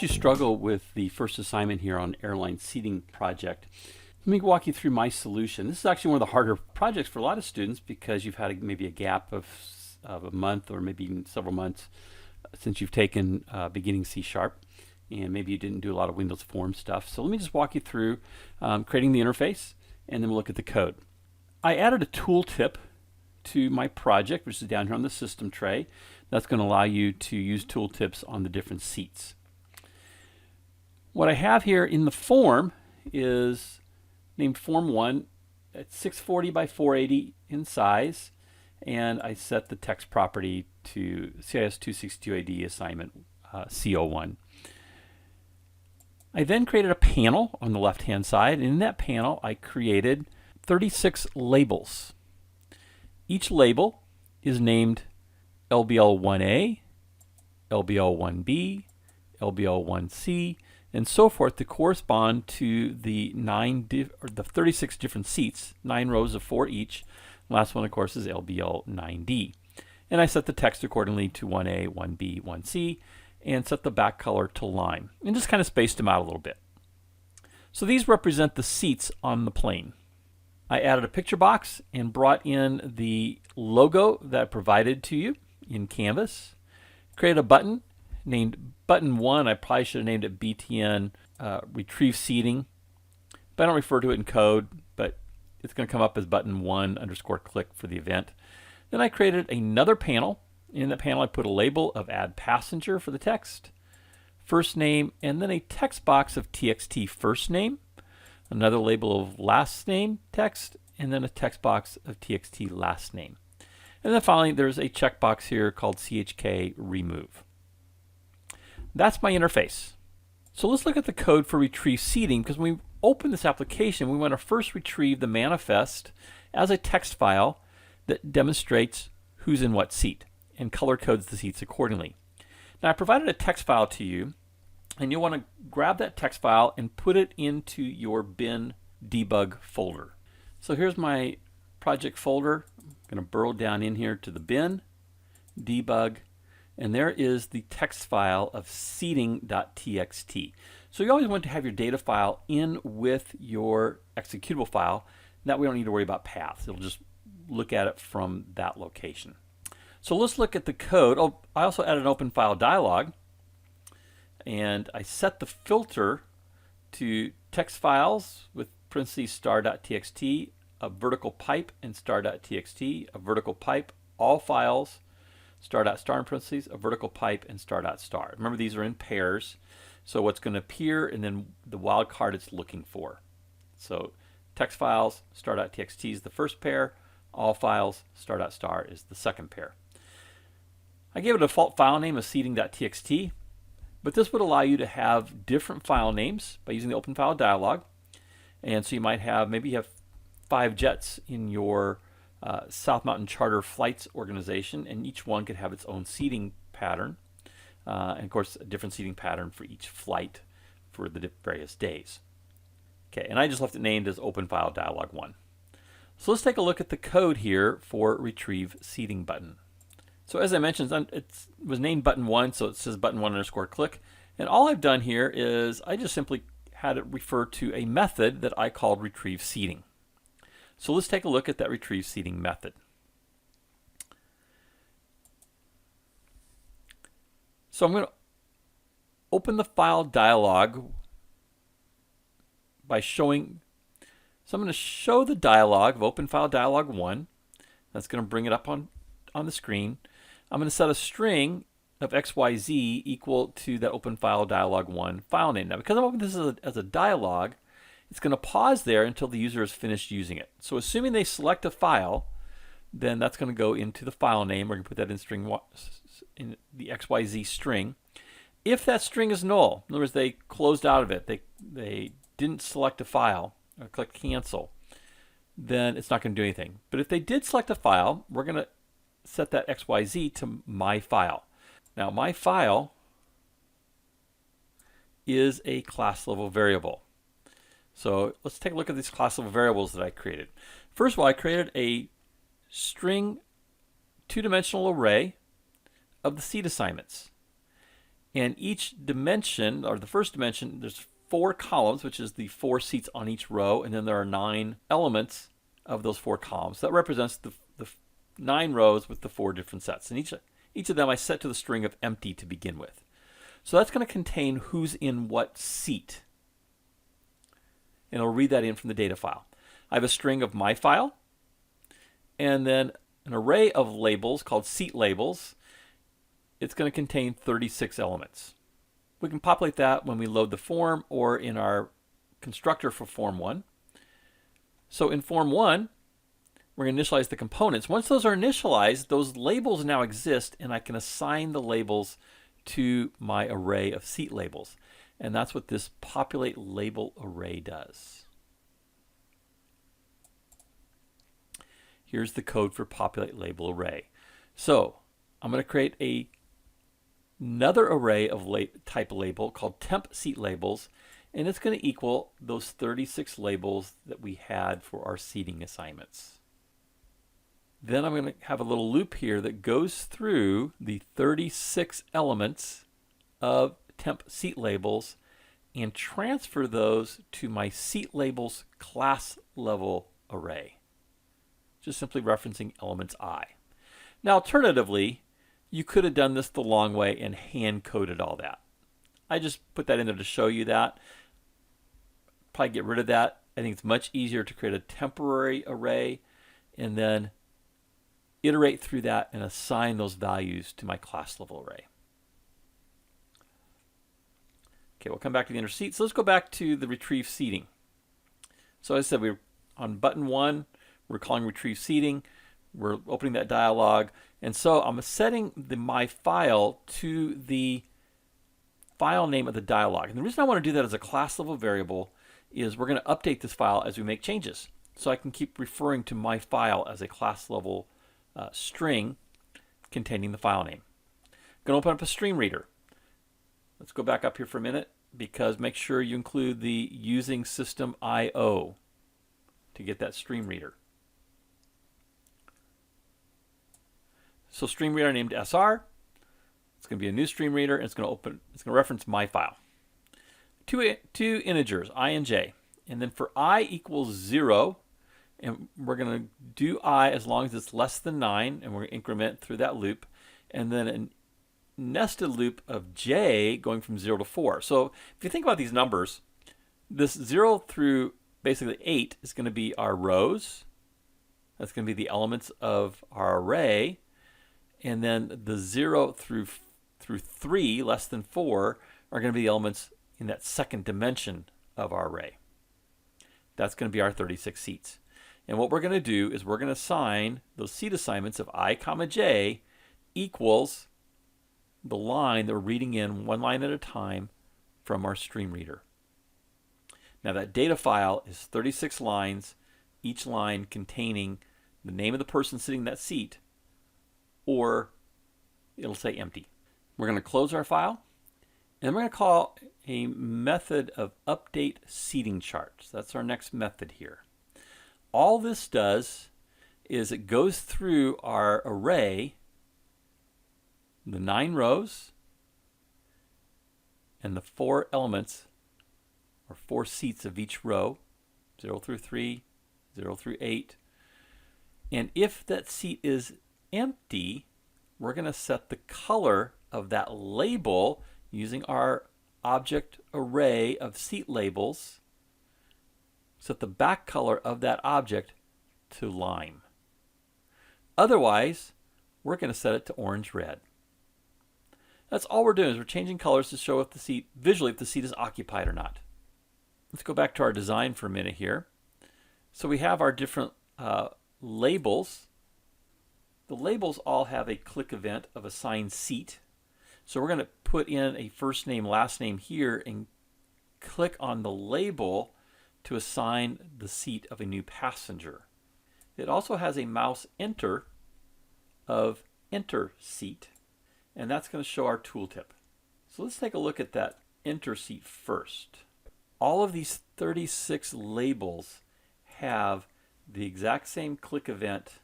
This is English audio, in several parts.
case you struggle with the first assignment here on Airline Seating project, let me walk you through my solution. This is actually one of the harder projects for a lot of students because you've had maybe a gap of a month or maybe even several months since you've taken beginning C#, and maybe you didn't do a lot of Windows Form stuff. So let me just walk you through creating the interface, and then we'll look at the code. I added a tooltip to my project, which is down here on the system tray. That's going to allow you to use tooltips on the different seats. What I have here in the form is named Form 1 at 640 by 480 in size, and I set the text property to CIS 262AD assignment CO1. I then created a panel on the left-hand side, and in that panel I created 36 labels. Each label is named LBL1A, LBL1B, LBL1C, and so forth to correspond to the 36 different seats, 9 rows of 4 each. Last one, of course, is LBL9D. And I set the text accordingly to 1A, 1B, 1C, and set the back color to lime, and just kind of spaced them out a little bit. So these represent the seats on the plane. I added a picture box and brought in the logo that I provided to you in Canvas. Created a button named Button 1. I probably should have named it BTN Retrieve Seating, but I don't refer to it in code, but it's going to come up as Button 1 _ click for the event. Then I created another panel. In that panel I put a label of Add Passenger for the text, first name, and then a text box of TXT first name, another label of last name text, and then a text box of TXT last name. And then finally there's a checkbox here called CHK remove. That's my interface. So let's look at the code for retrieve seating, because when we open this application we want to first retrieve the manifest as a text file that demonstrates who's in what seat and color codes the seats accordingly. Now I provided a text file to you, and you'll want to grab that text file and put it into your bin debug folder. So here's my project folder. I'm going to burrow down in here to the bin debug, and there is the text file of seating.txt. So you always want to have your data file in with your executable file. That way we don't need to worry about paths. It'll just look at it from that location. So let's look at the code. Oh, I also added an open file dialog, and I set the filter to text files with parentheses star.txt, a vertical pipe, and star.txt, a vertical pipe, all files, star.star in parentheses, a vertical pipe, and star.star. Remember, these are in pairs, so what's going to appear and then the wildcard it's looking for. So text files, star.txt is the first pair, all files, star.star is the second pair. I gave it a default file name of seating.txt, but this would allow you to have different file names by using the open file dialog. And so you might have, maybe you have 5 jets in your South Mountain Charter Flights organization, and each one could have its own seating pattern, and of course a different seating pattern for each flight for the various days. Okay, and I just left it named as open file dialog 1. So let's take a look at the code here for retrieve seating button. So as I mentioned, it was named Button 1, so it says Button 1 _ click. And all I've done here is I just simply had it refer to a method that I called retrieve seating. So let's take a look at that retrieve seating method. So I'm going to open the file dialog by showing. So I'm going to show the dialog of open file dialog 1. That's going to bring it up on the screen. I'm going to set a string of XYZ equal to that open file dialog 1 file name. Now because I'm opening this as a dialog, it's going to pause there until the user has finished using it. So assuming they select a file, then that's going to go into the file name. We're going to put that in string in the XYZ string. If that string is null, in other words, they closed out of it, they didn't select a file, or click cancel, then it's not going to do anything. But if they did select a file, we're going to set that XYZ to my file. Now my file is a class level variable. So let's take a look at these class level variables that I created. First of all, I created a string 2-dimensional array of the seat assignments. And each dimension, or the first dimension, there's 4 columns, which is the 4 seats on each row, and then there are 9 elements of those 4 columns. That represents the 9 rows with the 4 different sets. And each of them I set to the string of empty to begin with. So that's going to contain who's in what seat. And I'll read that in from the data file. I have a string of my file, and then an array of labels called seat labels. It's going to contain 36 elements. We can populate that when we load the form or in our constructor for form 1. So in form 1, we're going to initialize the components. Once those are initialized, those labels now exist, and I can assign the labels to my array of seat labels. And that's what this populate label array does. Here's the code for populate label array. So I'm going to create another array of type label called temp seat labels, and it's going to equal those 36 labels that we had for our seating assignments. Then I'm going to have a little loop here that goes through the 36 elements of temp seat labels and transfer those to my seat labels class level array. Just simply referencing elements I. Now alternatively, you could have done this the long way and hand coded all that. I just put that in there to show you that. Probably get rid of that. I think it's much easier to create a temporary array and then iterate through that and assign those values to my class level array. Okay, we'll come back to the inner seat. So let's go back to the retrieve seating. So as I said, we're on button 1, we're calling retrieve seating. We're opening that dialog. And so I'm setting my file to the file name of the dialog. And the reason I want to do that as a class level variable is we're going to update this file as we make changes. So I can keep referring to my file as a class level string containing the file name. I'm going to open up a stream reader. Let's go back up here for a minute, because make sure you include the using system IO to get that stream reader. So stream reader named SR. It's going to be a new stream reader, and it's going to reference my file. Two integers, I and j. And then for I equals 0, and we're going to do I as long as it's less than 9, and we're going to increment through that loop. And then a nested loop of j going from 0 to 4. So if you think about these numbers, this 0 through basically 8 is going to be our rows. That's going to be the elements of our array. And then the 0 through 3, less than 4, are going to be the elements in that second dimension of our array. That's going to be our 36 seats. And what we're going to do is we're going to assign those seat assignments of I comma j equals the line that we're reading in one line at a time from our stream reader. Now that data file is 36 lines, each line containing the name of the person sitting in that seat, or it'll say empty. We're going to close our file, and we're going to call a method of update seating charts. That's our next method here. All this does is it goes through our array, the 9 rows, and the 4 elements, or 4 seats of each row, 0 through 3, 0 through 8. And if that seat is empty, we're going to set the color of that label using our object array of seat labels. Set the back color of that object to lime. Otherwise, we're going to set it to orange-red. That's all we're doing, is we're changing colors to show if the seat, visually, if the seat is occupied or not. Let's go back to our design for a minute here. So we have our different labels. The labels all have a click event of assign seat. So we're going to put in a first name, last name here and click on the label to assign the seat of a new passenger. It also has a mouse enter of enter seat, and that's going to show our tooltip. So let's take a look at that enter seat first. All of these 36 labels have the exact same click event,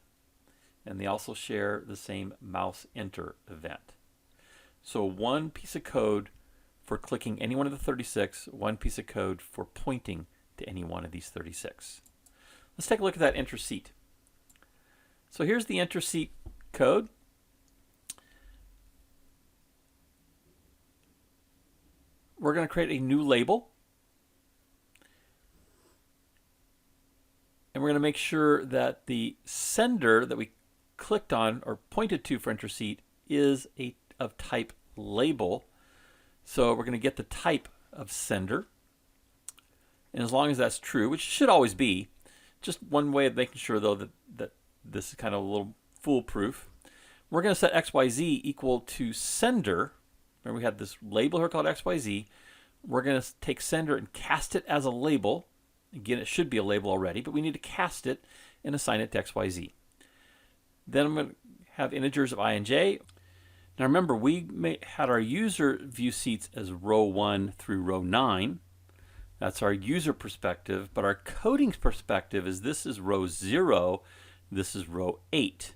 and they also share the same mouse enter event. So one piece of code for clicking any one of the 36, one piece of code for pointing to any one of these 36. Let's take a look at that enter seat. So here's the enter seat code. We're going to create a new label. And we're going to make sure that the sender that we clicked on or pointed to for enter seat is of type label. So we're going to get the type of sender. And as long as that's true, which should always be, just one way of making sure though that this is kind of a little foolproof, we're going to set XYZ equal to sender. Remember we had this label here called XYZ. We're going to take sender and cast it as a label. Again, it should be a label already, but we need to cast it and assign it to XYZ. Then I'm going to have integers of I and j. Now remember, we had our user view seats as row 1 through row 9. That's our user perspective, but our coding perspective is this is row 0, this is row 8.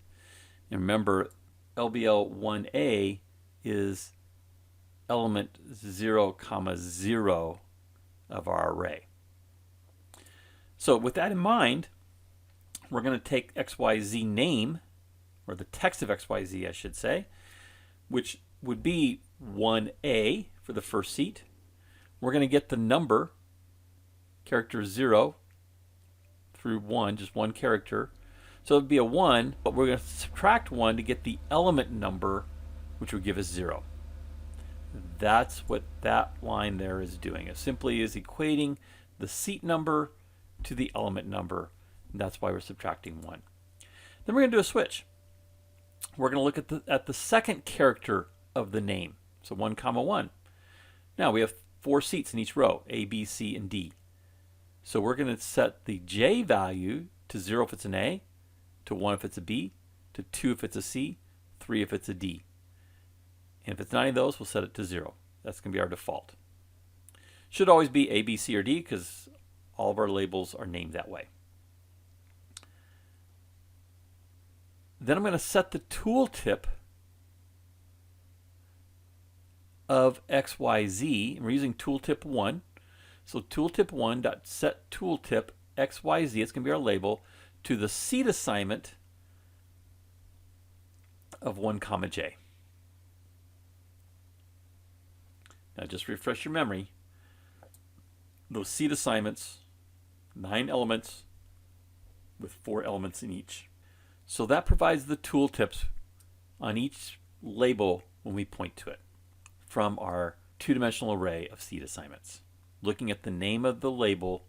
And remember, LBL 1A is element 0, 0 of our array. So with that in mind, we're going to take XYZ name, or the text of XYZ I should say, which would be 1A for the first seat. We're going to get the number, character 0 through 1, just one character. So it would be a 1, but we're going to subtract 1 to get the element number, which would give us 0. That's what that line there is doing. It simply is equating the seat number to the element number. And that's why we're subtracting 1. Then we're going to do a switch. We're going to look at the second character of the name. So 1, 1. Now we have 4 seats in each row, A, B, C, and D. So we're going to set the J value to 0 if it's an A, to 1 if it's a B, to 2 if it's a C, 3 if it's a D. And if it's not any of those, we'll set it to 0. That's going to be our default. Should always be A, B, C, or D because all of our labels are named that way. Then I'm going to set the tooltip of XYZ. And we're using tooltip 1. So tooltip 1.set tooltip XYZ, it's going to be our label, to the seat assignment of 1, j. Now just refresh your memory. Those seat assignments, 9 elements with 4 elements in each. So that provides the tooltips on each label when we point to it from our 2-dimensional array of seat assignments. Looking at the name of the label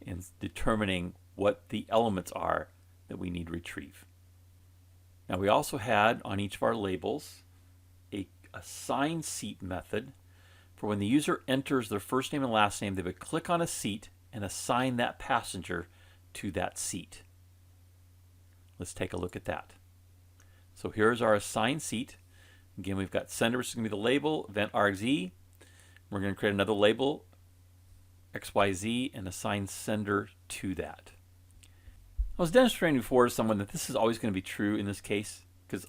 and determining what the elements are that we need to retrieve. Now we also had on each of our labels a assign seat method for when the user enters their first name and last name, they would click on a seat and assign that passenger to that seat. Let's take a look at that. So here's our assigned seat. Again, we've got sender, which is going to be the label, event RXZ. We're going to create another label, XYZ, and assign sender to that. I was demonstrating before to someone that this is always going to be true in this case because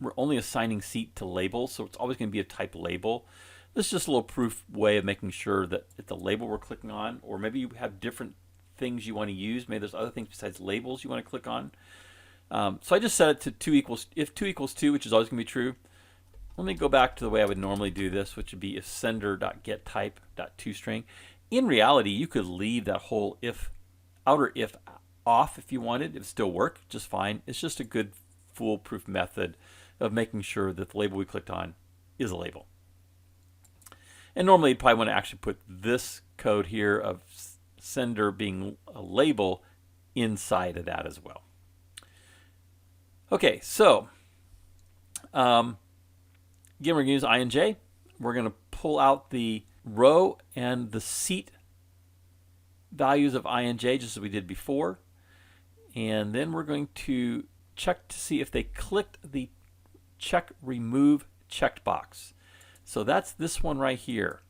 we're only assigning seat to labels, so it's always going to be a type label. This is just a little proof way of making sure that it's the label we're clicking on, or maybe you have different things you want to use. Maybe there's other things besides labels you want to click on. So I just set it to 2 equals, if 2 equals 2, which is always going to be true. Let me go back to the way I would normally do this, which would be if sender.getType.toString. In reality, you could leave that whole outer if off if you wanted. It would still work just fine. It's just a good foolproof method of making sure that the label we clicked on is a label. And normally you'd probably want to actually put this code here of sender being a label inside of that as well. Okay, so again, we're going to use I and J. We're going to pull out the row and the seat values of I and J just as we did before. And then we're going to check to see if they clicked the check remove checked box. So that's this one right here.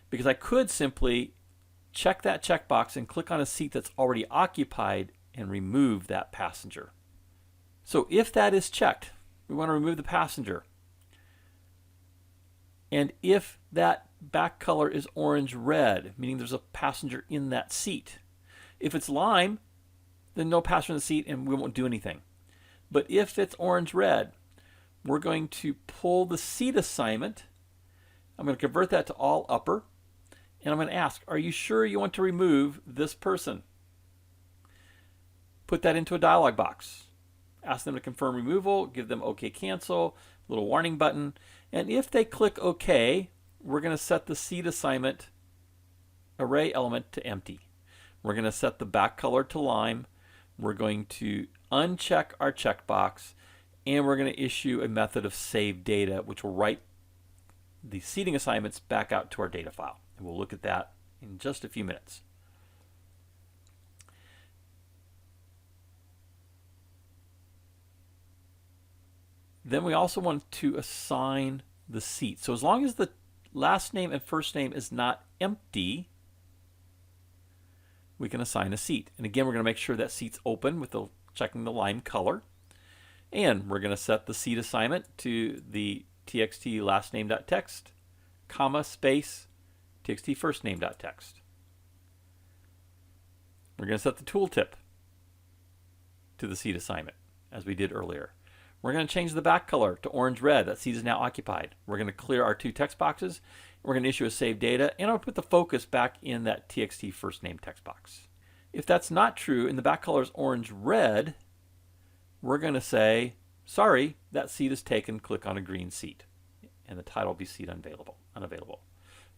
Because I could simply check that checkbox and click on a seat that's already occupied and remove that passenger. So if that is checked, we want to remove the passenger. And if that back color is orange-red, meaning there's a passenger in that seat. If it's lime, then no passenger in the seat and we won't do anything. But if it's orange-red, we're going to pull the seat assignment. I'm going to convert that to all upper. And I'm going to ask, are you sure you want to remove this person? Put that into a dialog box. Ask them to confirm removal, give them OK cancel, little warning button. And if they click OK, we're going to set the seat assignment array element to empty. We're going to set the back color to lime. We're going to uncheck our checkbox, and we're going to issue a method of save data, which will write the seating assignments back out to our data file. And we'll look at that in just a few minutes. Then we also want to assign the seat. So as long as the last name and first name is not empty, we can assign a seat. And again, we're going to make sure that seat's open with checking the lime color. And we're going to set the seat assignment to the txt lastname.text, comma, space, txt firstname.text. We're going to set the tooltip to the seat assignment, as we did earlier. We're going to change the back color to orange-red. That seat is now occupied. We're going to clear our two text boxes. We're going to issue a save data, and I'll put the focus back in that txt first name text box. If that's not true and the back color is orange-red, we're going to say, sorry, that seat is taken. Click on a green seat, and the title will be seat unavailable.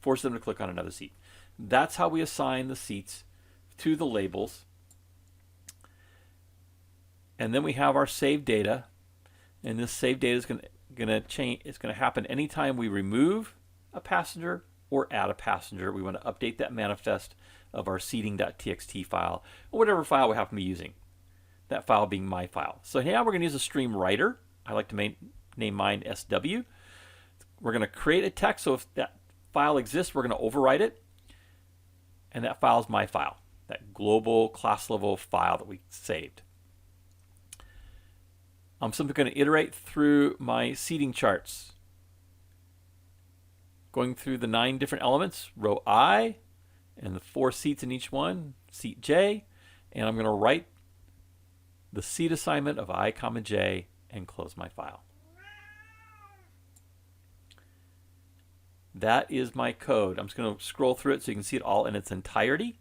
Force them to click on another seat. That's how we assign the seats to the labels. And then we have our save data. And this save data is going to change. It's going to happen anytime we remove a passenger or add a passenger. We want to update that manifest of our seating.txt file, or whatever file we happen to be using. That file being my file. So now we're going to use a stream writer. I like to name mine SW. We're going to create a text. So if that file exists, we're going to overwrite it. And that file is my file, that global class level file that we saved. I'm simply going to iterate through my seating charts, going through the 9 different elements, row I, and the 4 seats in each one, seat J, and I'm going to write the seat assignment of I, J, and close my file. That is my code. I'm just going to scroll through it so you can see it all in its entirety.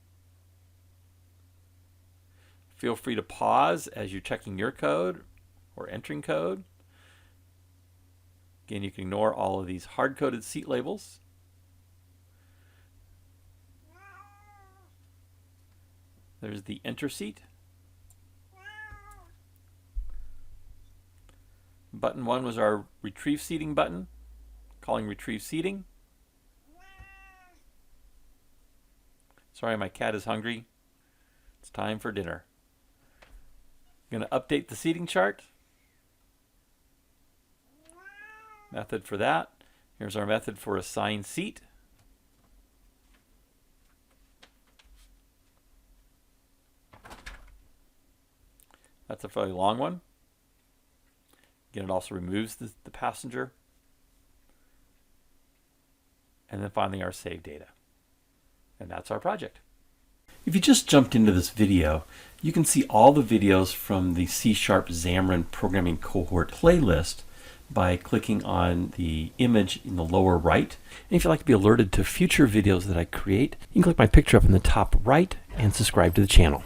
Feel free to pause as you're checking your code or entering code. Again, you can ignore all of these hard-coded seat labels. There's the enter seat. Button 1 was our retrieve seating button, calling retrieve seating. Sorry, my cat is hungry. It's time for dinner. I'm going to update the seating chart. Method for that. Here's our method for assign seat. That's a fairly long one. Again, it also removes the passenger. And then finally our save data. And that's our project. If you just jumped into this video, you can see all the videos from the C# Xamarin Programming Cohort playlist by clicking on the image in the lower right. And if you'd like to be alerted to future videos that I create, you can click my picture up in the top right and subscribe to the channel.